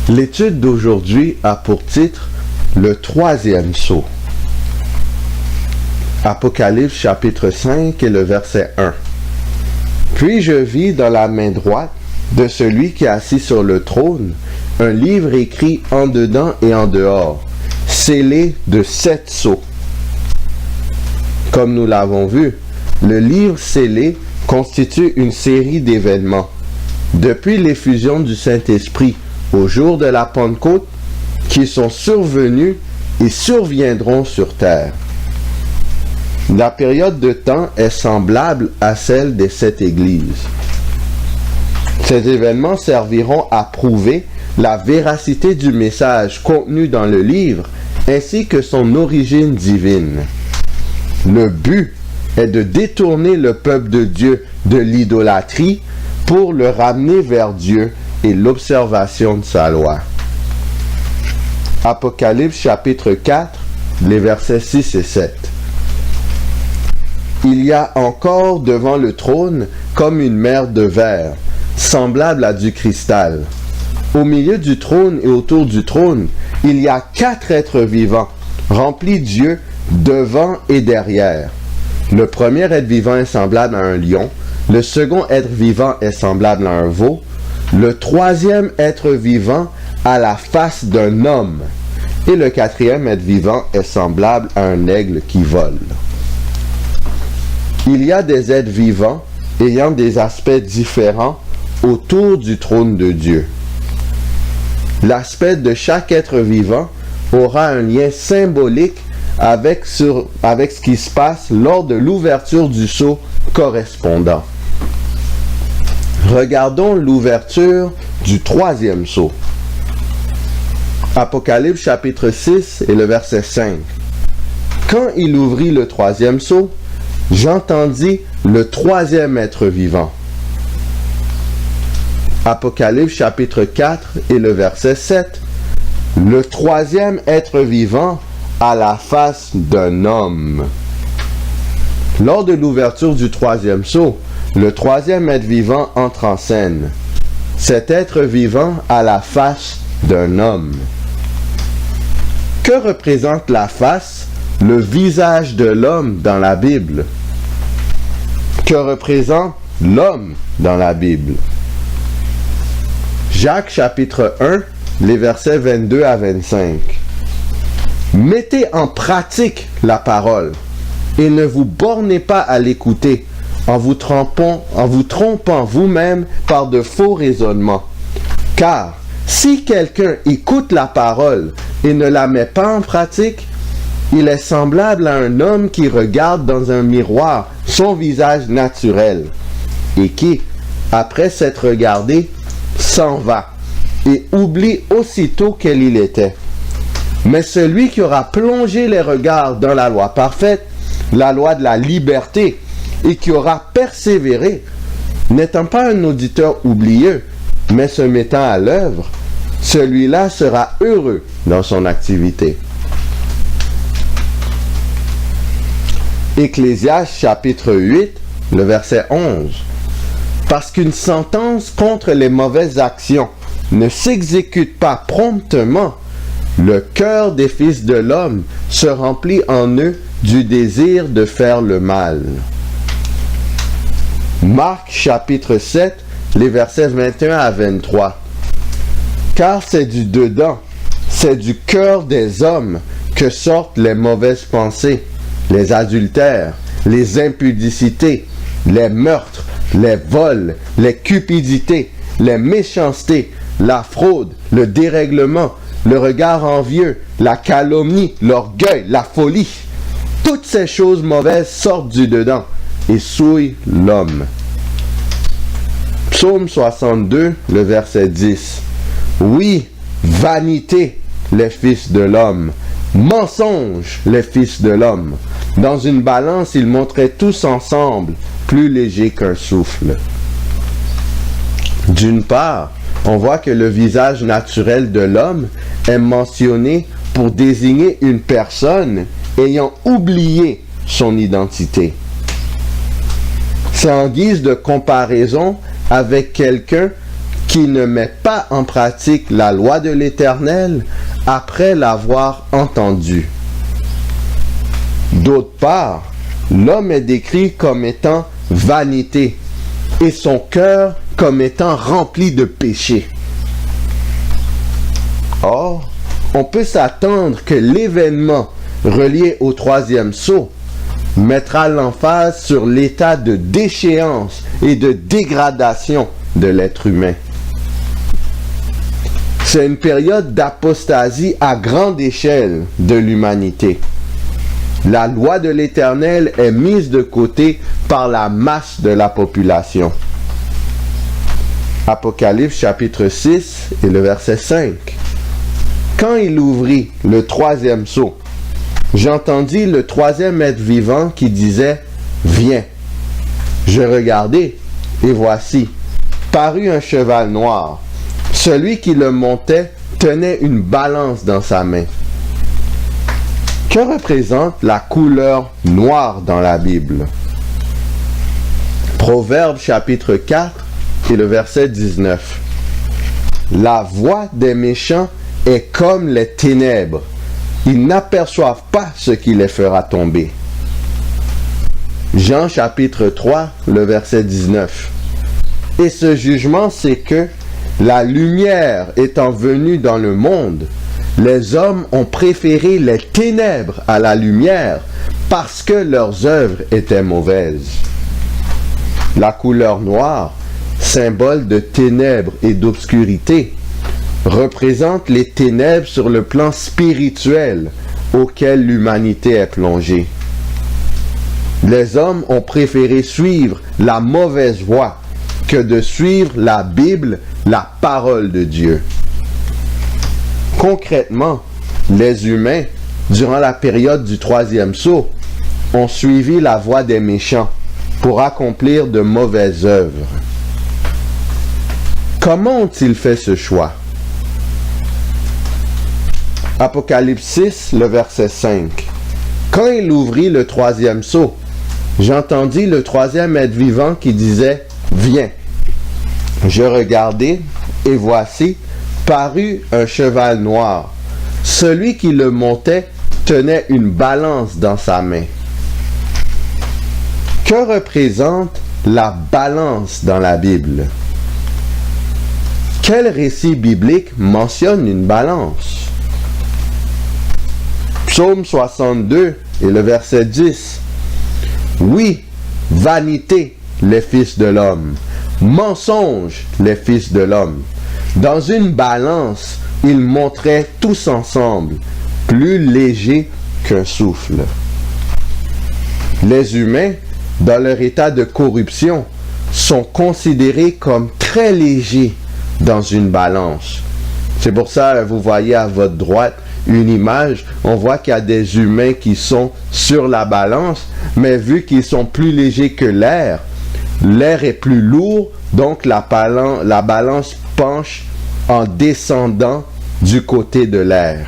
L'étude d'aujourd'hui a pour titre le troisième sceau. Apocalypse chapitre 5 et le verset 1. Puis je vis dans la main droite de celui qui est assis sur le trône un livre écrit en dedans et en dehors, scellé de 7 sceaux. Comme nous l'avons vu, le livre scellé constitue une série d'événements, depuis l'effusion du Saint-Esprit au jour de la Pentecôte, qui sont survenus et surviendront sur terre. La période de temps est semblable à celle des 7 églises. Ces événements serviront à prouver la véracité du message contenu dans le livre ainsi que son origine divine. Le but est de détourner le peuple de Dieu de l'idolâtrie pour le ramener vers Dieu et l'observation de sa loi. Apocalypse chapitre 4, les versets 6 et 7. Il y a encore devant le trône comme une mer de verre, semblable à du cristal. Au milieu du trône et autour du trône, il y a 4 êtres vivants, remplis d'yeux devant et derrière. Le premier être vivant est semblable à un lion, le second être vivant est semblable à un veau, le troisième être vivant a la face d'un homme, et le quatrième être vivant est semblable à un aigle qui vole. Il y a des êtres vivants ayant des aspects différents autour du trône de Dieu. L'aspect de chaque être vivant aura un lien symbolique avec ce qui se passe lors de l'ouverture du sceau correspondant. Regardons l'ouverture du troisième sceau. Apocalypse chapitre 6 et le verset 5. Quand il ouvrit le troisième sceau, j'entendis le troisième être vivant. Apocalypse chapitre 4 et le verset 7. Le troisième être vivant a la face d'un homme. Lors de l'ouverture du troisième sceau, le troisième être vivant entre en scène. Cet être vivant a la face d'un homme. Que représente la face, le visage de l'homme dans la Bible? Que représente l'homme dans la Bible? Jacques chapitre 1, les versets 22 à 25. Mettez en pratique la parole et ne vous bornez pas à l'écouter en vous trompant vous-même par de faux raisonnements. Car si quelqu'un écoute la parole et ne la met pas en pratique, il est semblable à un homme qui regarde dans un miroir son visage naturel et qui, après s'être regardé, s'en va et oublie aussitôt quel il était. Mais celui qui aura plongé les regards dans la loi parfaite, la loi de la liberté, et qui aura persévéré, n'étant pas un auditeur oublieux, mais se mettant à l'œuvre, celui-là sera heureux dans son activité. Ecclésiaste chapitre 8, le verset 11. Parce qu'une sentence contre les mauvaises actions ne s'exécute pas promptement, le cœur des fils de l'homme se remplit en eux du désir de faire le mal. Marc chapitre 7, les versets 21 à 23. Car c'est du dedans, c'est du cœur des hommes que sortent les mauvaises pensées, les adultères, les impudicités, les meurtres, les vols, les cupidités, les méchancetés, la fraude, le dérèglement, le regard envieux, la calomnie, l'orgueil, la folie. Toutes ces choses mauvaises sortent du dedans et souillent l'homme. Psaume 62, le verset 10. Oui, vanité, les fils de l'homme. Mensonge, les fils de l'homme. Dans une balance, ils montraient tous ensemble, plus légers qu'un souffle. D'une part, on voit que le visage naturel de l'homme est mentionné pour désigner une personne ayant oublié son identité. C'est en guise de comparaison avec quelqu'un qui qui ne met pas en pratique la loi de l'Éternel après l'avoir entendue. D'autre part, l'homme est décrit comme étant vanité et son cœur comme étant rempli de péché. Or, on peut s'attendre que l'événement relié au troisième sceau mettra l'emphase sur l'état de déchéance et de dégradation de l'être humain. C'est une période d'apostasie à grande échelle de l'humanité. La loi de l'Éternel est mise de côté par la masse de la population. Apocalypse chapitre 6 et le verset 5. Quand il ouvrit le troisième sceau, j'entendis le troisième être vivant qui disait « Viens ». Je regardai, et voici, parut un cheval noir. Celui qui le montait tenait une balance dans sa main. Que représente la couleur noire dans la Bible? Proverbe chapitre 4 et le verset 19. La voix des méchants est comme les ténèbres. Ils n'aperçoivent pas ce qui les fera tomber. Jean chapitre 3, le verset 19. Et ce jugement, c'est que la lumière étant venue dans le monde, les hommes ont préféré les ténèbres à la lumière parce que leurs œuvres étaient mauvaises. La couleur noire, symbole de ténèbres et d'obscurité, représente les ténèbres sur le plan spirituel auquel l'humanité est plongée. Les hommes ont préféré suivre la mauvaise voie que de suivre la Bible, la parole de Dieu. Concrètement, les humains, durant la période du troisième sceau, ont suivi la voie des méchants pour accomplir de mauvaises œuvres. Comment ont-ils fait ce choix? Apocalypse 6, le verset 5. Quand il ouvrit le troisième sceau, j'entendis le troisième être vivant qui disait « Viens ». Je regardai, et voici, parut un cheval noir. Celui qui le montait tenait une balance dans sa main. Que représente la balance dans la Bible? Quel récit biblique mentionne une balance? Psaume 62 et le verset 10. Oui, vanité, les fils de l'homme, mensonge, les fils de l'homme. Dans une balance, ils montraient tous ensemble, plus légers qu'un souffle. Les humains, dans leur état de corruption, sont considérés comme très légers dans une balance. C'est pour ça, vous voyez à votre droite une image, on voit qu'il y a des humains qui sont sur la balance, mais vu qu'ils sont plus légers que l'air est plus lourd, donc la balance penche en descendant du côté de l'air.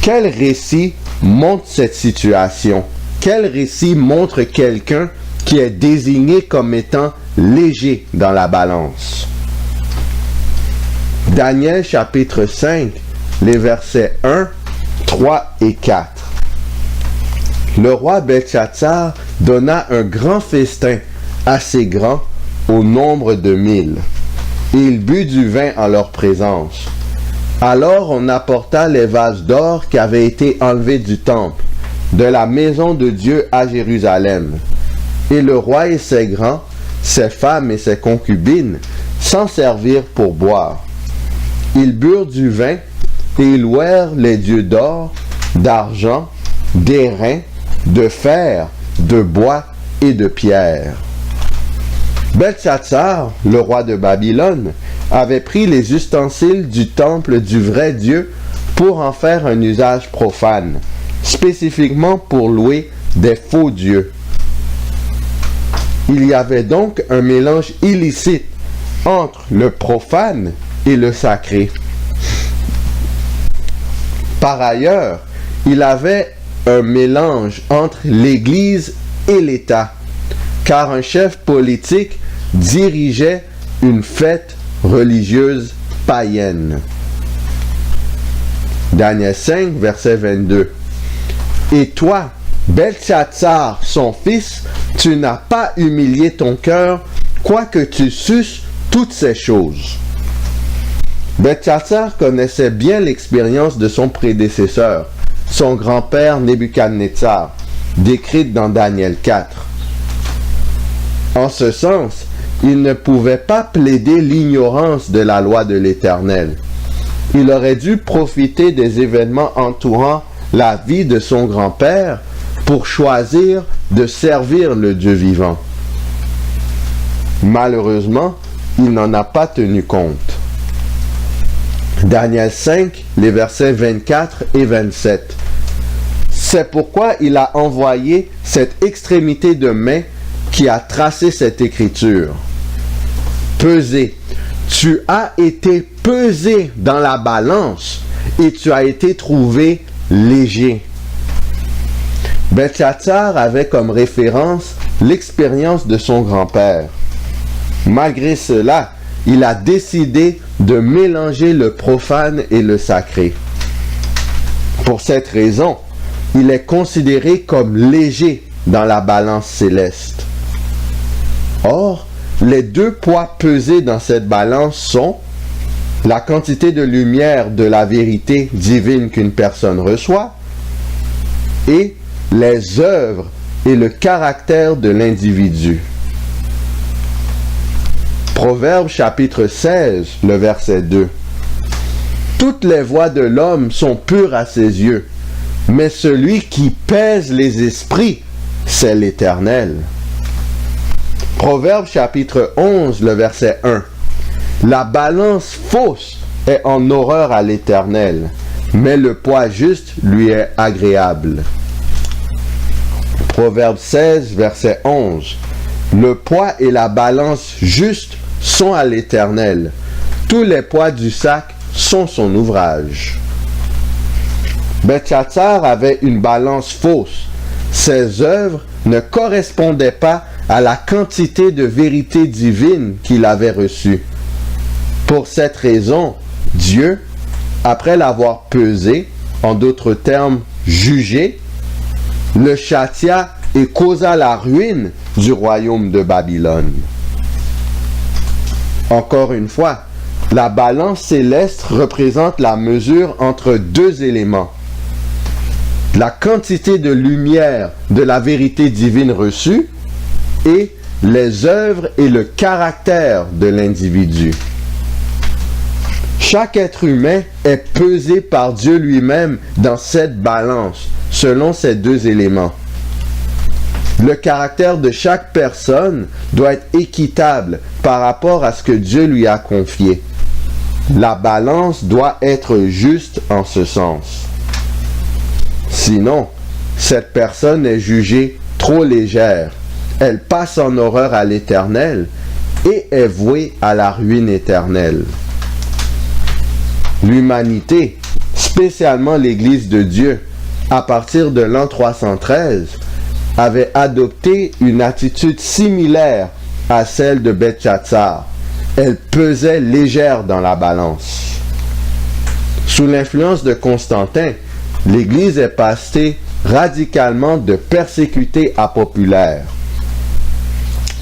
Quel récit montre cette situation? Quel récit montre quelqu'un qui est désigné comme étant léger dans la balance? Daniel chapitre 5, les versets 1, 3 et 4. Le roi Belchatsar donna un grand festin, assez grand, au nombre de 1000. Et il but du vin en leur présence. Alors on apporta les vases d'or qui avaient été enlevés du temple, de la maison de Dieu à Jérusalem. Et le roi et ses grands, ses femmes et ses concubines, s'en servirent pour boire. Ils burent du vin et ils louèrent les dieux d'or, d'argent, d'airain, de fer, de bois et de pierre. Belchatsar, le roi de Babylone, avait pris les ustensiles du temple du vrai Dieu pour en faire un usage profane, spécifiquement pour louer des faux dieux. Il y avait donc un mélange illicite entre le profane et le sacré. Par ailleurs, il avait un mélange entre l'Église et l'État, car un chef politique dirigeait une fête religieuse païenne. Daniel 5, verset 22. Et toi, Beltchatsar, son fils, tu n'as pas humilié ton cœur, quoique tu susses toutes ces choses. Beltchatsar connaissait bien l'expérience de son prédécesseur, son grand-père Nebuchadnezzar, décrite dans Daniel 4. En ce sens, il ne pouvait pas plaider l'ignorance de la loi de l'Éternel. Il aurait dû profiter des événements entourant la vie de son grand-père pour choisir de servir le Dieu vivant. Malheureusement, il n'en a pas tenu compte. Daniel 5, les versets 24 et 27. C'est pourquoi il a envoyé cette extrémité de main qui a tracé cette écriture. Pesé. Tu as été pesé dans la balance et tu as été trouvé léger. Beltchatsar avait comme référence l'expérience de son grand-père. Malgré cela, il a décidé de mélanger le profane et le sacré. Pour cette raison, il est considéré comme léger dans la balance céleste. Or, les deux poids pesés dans cette balance sont la quantité de lumière de la vérité divine qu'une personne reçoit et les œuvres et le caractère de l'individu. Proverbe chapitre 16, le verset 2. Toutes les voies de l'homme sont pures à ses yeux, mais celui qui pèse les esprits, c'est l'Éternel. Proverbe chapitre 11, le verset 1. La balance fausse est en horreur à l'Éternel, mais le poids juste lui est agréable. Proverbe 16, verset 11. Le poids et la balance juste sont à l'Éternel. Tous les poids du sac sont son ouvrage. Beltchatsar avait une balance fausse. Ses œuvres ne correspondaient pas à la quantité de vérité divine qu'il avait reçue. Pour cette raison, Dieu, après l'avoir pesé, en d'autres termes jugé, le châtia et causa la ruine du royaume de Babylone. Encore une fois, la balance céleste représente la mesure entre deux éléments. La quantité de lumière de la vérité divine reçue et les œuvres et le caractère de l'individu. Chaque être humain est pesé par Dieu lui-même dans cette balance, selon ces deux éléments. Le caractère de chaque personne doit être équitable par rapport à ce que Dieu lui a confié. La balance doit être juste en ce sens. Sinon, cette personne est jugée trop légère. Elle passe en horreur à l'Éternel et est vouée à la ruine éternelle. L'humanité, spécialement l'Église de Dieu, à partir de l'an 313, avait adopté une attitude similaire à celle de Beltchatsar. Elle pesait légère dans la balance. Sous l'influence de Constantin, l'Église est passée radicalement de persécutée à populaire.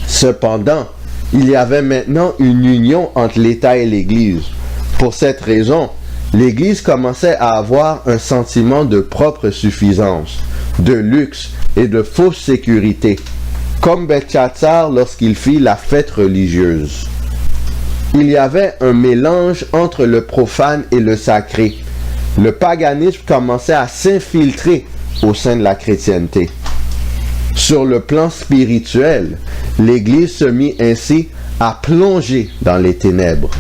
Cependant, il y avait maintenant une union entre l'État et l'Église. Pour cette raison, l'Église commençait à avoir un sentiment de propre suffisance, de luxe et de fausse sécurité, comme Beltchatsar lorsqu'il fit la fête religieuse. Il y avait un mélange entre le profane et le sacré. Le paganisme commençait à s'infiltrer au sein de la chrétienté. Sur le plan spirituel, l'Église se mit ainsi à plonger dans les ténèbres.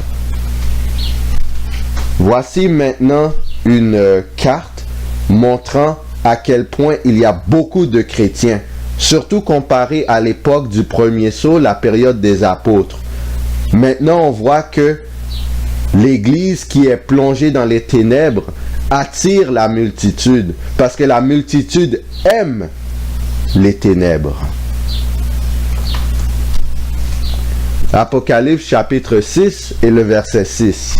Voici maintenant une carte montrant à quel point il y a beaucoup de chrétiens, surtout comparé à l'époque du premier sceau, la période des apôtres. Maintenant, on voit que l'Église qui est plongée dans les ténèbres attire la multitude, parce que la multitude aime les ténèbres. Apocalypse chapitre 6 et le verset 6.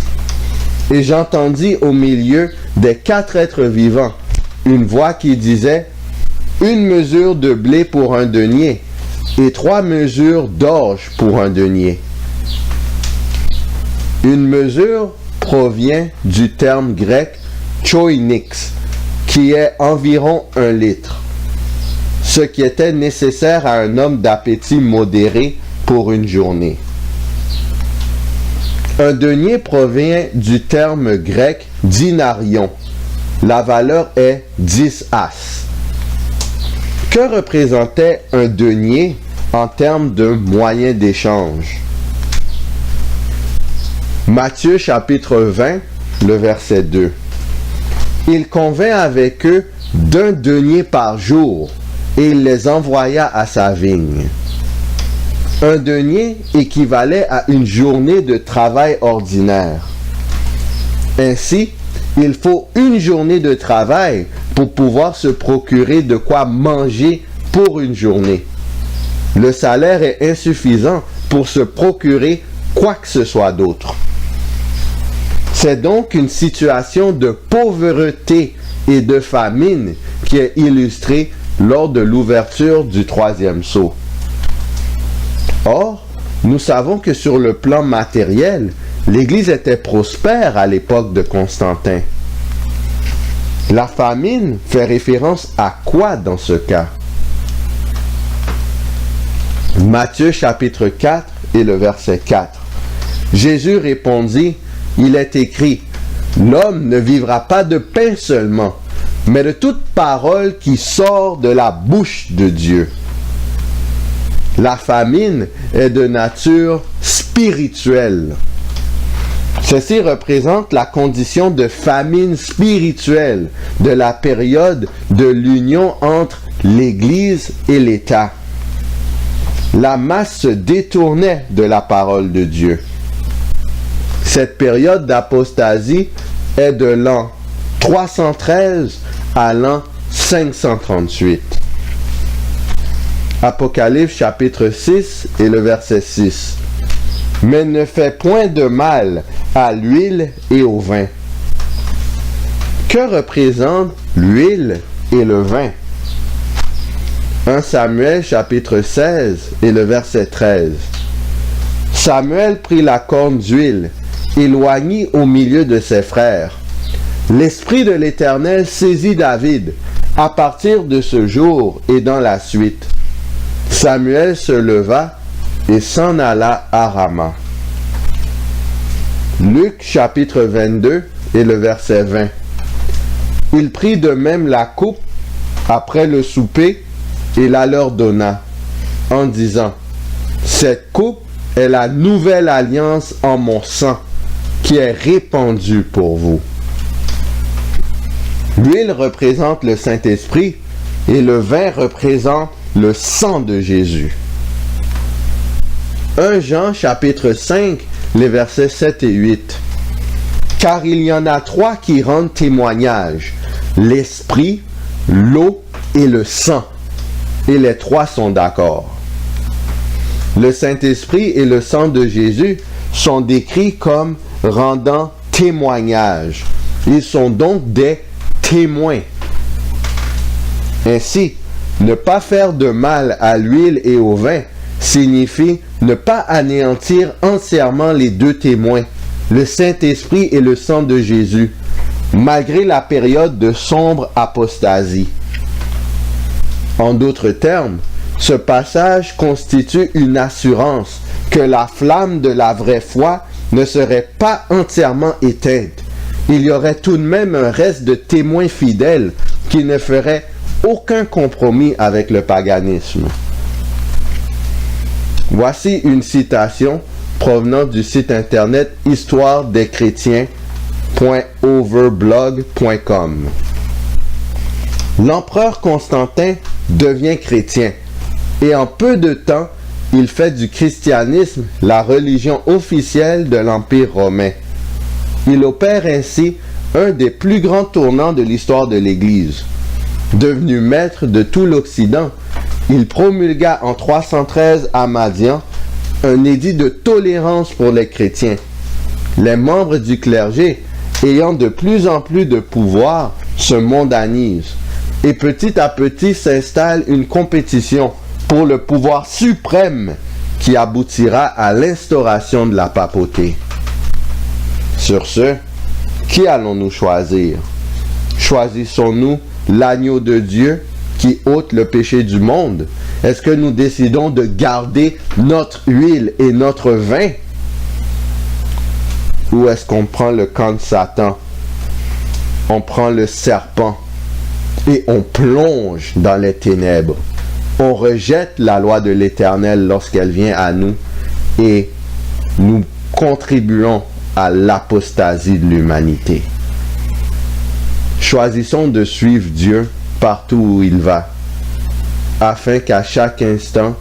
Et j'entendis au milieu des 4 êtres vivants une voix qui disait: une mesure de blé pour un denier et 3 mesures d'orge pour un denier. Une mesure provient du terme grec choinix, qui est environ 1 litre, ce qui était nécessaire à un homme d'appétit modéré pour une journée. Un denier provient du terme grec dinarion. La valeur est 10 as. Que représentait un denier en termes de moyen d'échange? Matthieu chapitre 20, le verset 2. Il convint avec eux d'1 denier par jour, et il les envoya à sa vigne. Un denier équivalait à une journée de travail ordinaire. Ainsi, il faut une journée de travail pour pouvoir se procurer de quoi manger pour une journée. Le salaire est insuffisant pour se procurer quoi que ce soit d'autre. C'est donc une situation de pauvreté et de famine qui est illustrée lors de l'ouverture du 3e sceau. Or, nous savons que sur le plan matériel, l'Église était prospère à l'époque de Constantin. La famine fait référence à quoi dans ce cas? Matthieu chapitre 4 et le verset 4. Jésus répondit: il est écrit, l'homme ne vivra pas de pain seulement, mais de toute parole qui sort de la bouche de Dieu. La famine est de nature spirituelle. Ceci représente la condition de famine spirituelle de la période de l'union entre l'Église et l'État. La masse se détournait de la parole de Dieu. Cette période d'apostasie est de l'an 313 à l'an 538. Apocalypse chapitre 6 et le verset 6. Mais ne fais point de mal à l'huile et au vin. Que représentent l'huile et le vin? 1 Samuel chapitre 16 et le verset 13. Samuel prit la corne d'huile, éloignit au milieu de ses frères. L'Esprit de l'Éternel saisit David à partir de ce jour et dans la suite. Samuel se leva et s'en alla à Rama. Luc chapitre 22 et le verset 20. Il prit de même la coupe après le souper et la leur donna, en disant: cette coupe est la nouvelle alliance en mon sang, qui est répandue pour vous. L'huile représente le Saint-Esprit et le vin représente le sang de Jésus. 1 Jean chapitre 5, les versets 7 et 8. Car il y en a 3 qui rendent témoignage, l'Esprit, l'eau et le sang. Et les 3 sont d'accord. Le Saint-Esprit et le sang de Jésus sont décrits comme rendant témoignage. Ils sont donc des témoins. Ainsi, ne pas faire de mal à l'huile et au vin signifie ne pas anéantir entièrement les 2 témoins, le Saint-Esprit et le sang de Jésus, malgré la période de sombre apostasie. En d'autres termes, ce passage constitue une assurance que la flamme de la vraie foi ne serait pas entièrement éteinte. Il y aurait tout de même un reste de témoins fidèles qui ne feraient aucun compromis avec le paganisme. Voici une citation provenant du site internet histoiredechrétiens.overblog.com. L'empereur Constantin devient chrétien et en peu de temps, il fait du christianisme la religion officielle de l'Empire romain. Il opère ainsi un des plus grands tournants de l'histoire de l'Église. Devenu maître de tout l'Occident, il promulgua en 313 à Madian un édit de tolérance pour les chrétiens. Les membres du clergé, ayant de plus en plus de pouvoir, se mondanisent. Et petit à petit s'installe une compétition pour le pouvoir suprême qui aboutira à l'instauration de la papauté. Sur ce, qui allons-nous choisir? Choisissons-nous l'agneau de Dieu qui ôte le péché du monde? Est-ce que nous décidons de garder notre huile et notre vin? Ou est-ce qu'on prend le camp de Satan? On prend le serpent et on plonge dans les ténèbres. On rejette la loi de l'Éternel lorsqu'elle vient à nous et nous contribuons à l'apostasie de l'humanité. Choisissons de suivre Dieu partout où il va, afin qu'à chaque instant,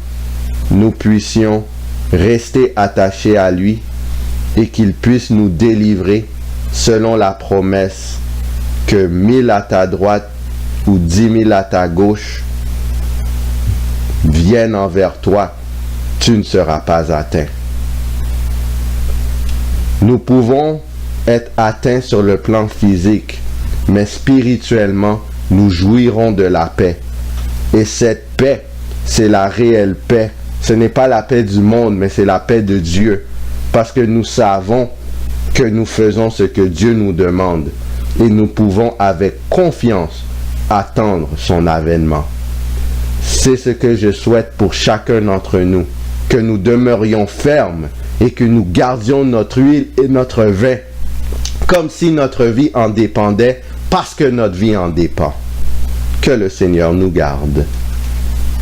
nous puissions rester attachés à lui et qu'il puisse nous délivrer selon la promesse que 1000 à ta droite ou 10 000 à ta gauche viennent envers toi, tu ne seras pas atteint. Nous pouvons être atteints sur le plan physique, mais spirituellement, nous jouirons de la paix. Et cette paix, c'est la réelle paix. Ce n'est pas la paix du monde, mais c'est la paix de Dieu. Parce que nous savons que nous faisons ce que Dieu nous demande. Et nous pouvons avec confiance attendre son avènement. C'est ce que je souhaite pour chacun d'entre nous. Que nous demeurions fermes et que nous gardions notre huile et notre vin comme si notre vie en dépendait, parce que notre vie en dépend. Que le Seigneur nous garde.